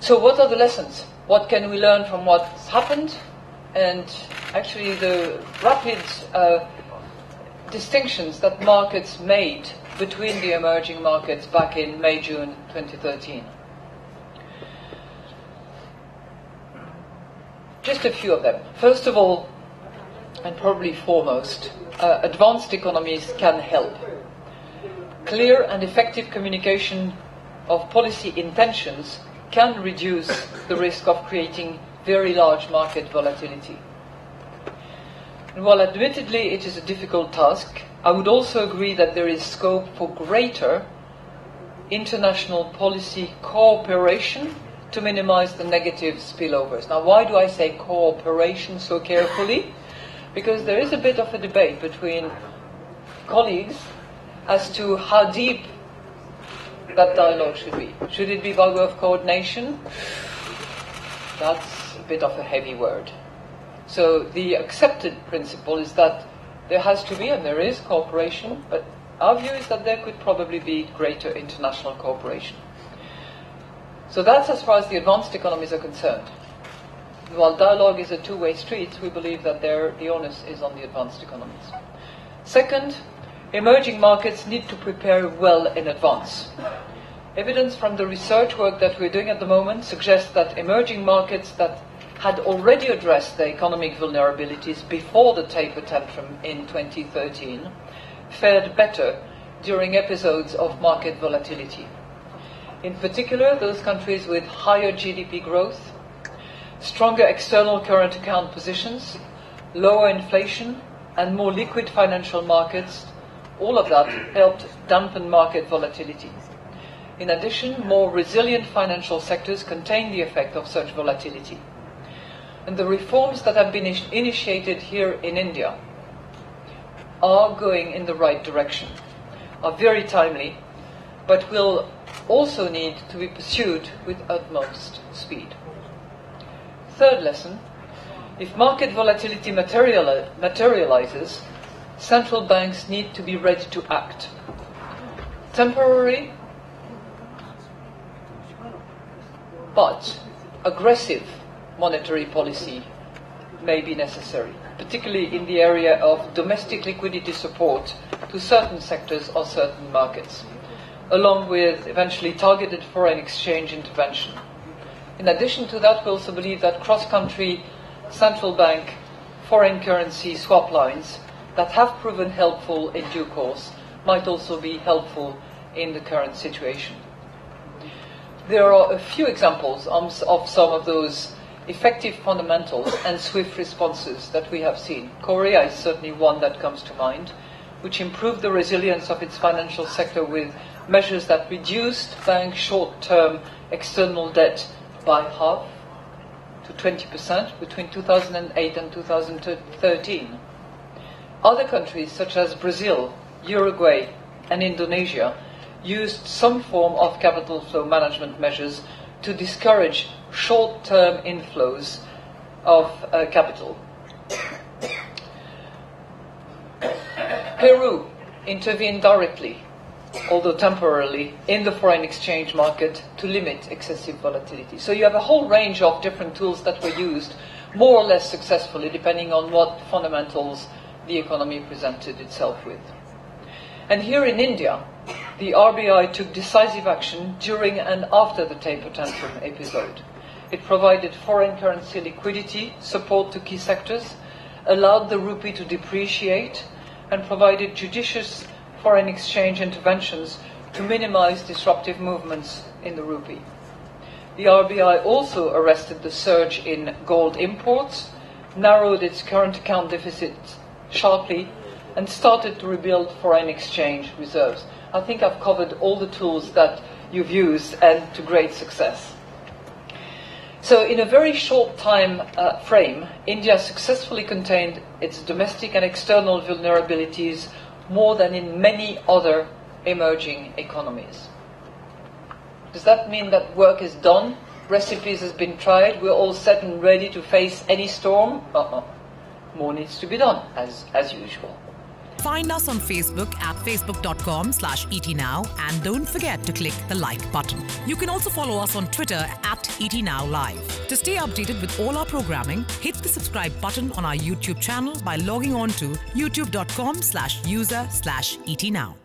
So what are the lessons? What can we learn from what's happened? And actually the rapid distinctions that markets made between the emerging markets back in May, June 2013. Just a few of them. First of all, and probably foremost, advanced economies can help. Clear and effective communication of policy intentions can reduce the risk of creating very large market volatility. And while admittedly it is a difficult task, I would also agree that there is scope for greater international policy cooperation to minimize the negative spillovers. Now, why do I say cooperation so carefully? Because there is a bit of a debate between colleagues as to how deep that dialogue should be. Should it be by way of coordination? That's a bit of a heavy word. So the accepted principle is that there has to be, and there is, cooperation, but our view is that there could probably be greater international cooperation. So that's as far as the advanced economies are concerned. While dialogue is a two-way street, we believe that the onus is on the advanced economies. Second, emerging markets need to prepare well in advance. Evidence from the research work that we're doing at the moment suggests that emerging markets that had already addressed their economic vulnerabilities before the taper tantrum in 2013 fared better during episodes of market volatility. In particular, those countries with higher GDP growth, stronger external current account positions, lower inflation, and more liquid financial markets, all of that helped dampen market volatility. In addition, more resilient financial sectors contain the effect of such volatility. And the reforms that have been initiated here in India are going in the right direction, are very timely, but will also need to be pursued with utmost speed. Third lesson, if market volatility materializes, central banks need to be ready to act. Temporary, but aggressive monetary policy may be necessary, particularly in the area of domestic liquidity support to certain sectors or certain markets, along with eventually targeted foreign exchange intervention. In addition to that, we also believe that cross-country central bank foreign currency swap lines that have proven helpful in due course might also be helpful in the current situation. There are a few examples of some of those effective fundamentals and swift responses that we have seen. Korea is certainly one that comes to mind, which improved the resilience of its financial sector with measures that reduced bank short-term external debt by half to 20% between 2008 and 2013. Other countries such as Brazil, Uruguay, and Indonesia used some form of capital flow management measures to discourage short-term inflows of capital. Peru intervened directly, although temporarily, in the foreign exchange market to limit excessive volatility. So you have a whole range of different tools that were used, more or less successfully, depending on what fundamentals the economy presented itself with. And here in India, the RBI took decisive action during and after the taper tantrum episode. It provided foreign currency liquidity, support to key sectors, allowed the rupee to depreciate, and provided judicious foreign exchange interventions to minimize disruptive movements in the rupee. The RBI also arrested the surge in gold imports, narrowed its current account deficit sharply, and started to rebuild foreign exchange reserves. I think I've covered all the tools that you've used, and to great success. So in a very short time frame, India successfully contained its domestic and external vulnerabilities more than in many other emerging economies. Does that mean that work is done? Recipes has been tried? We're all set and ready to face any storm? More needs to be done, as usual. Find us on Facebook at facebook.com/ETNow and don't forget to click the like button. You can also follow us on Twitter at ETNowLive. To stay updated with all our programming, hit the subscribe button on our YouTube channel by logging on to youtube.com/user/ETNow.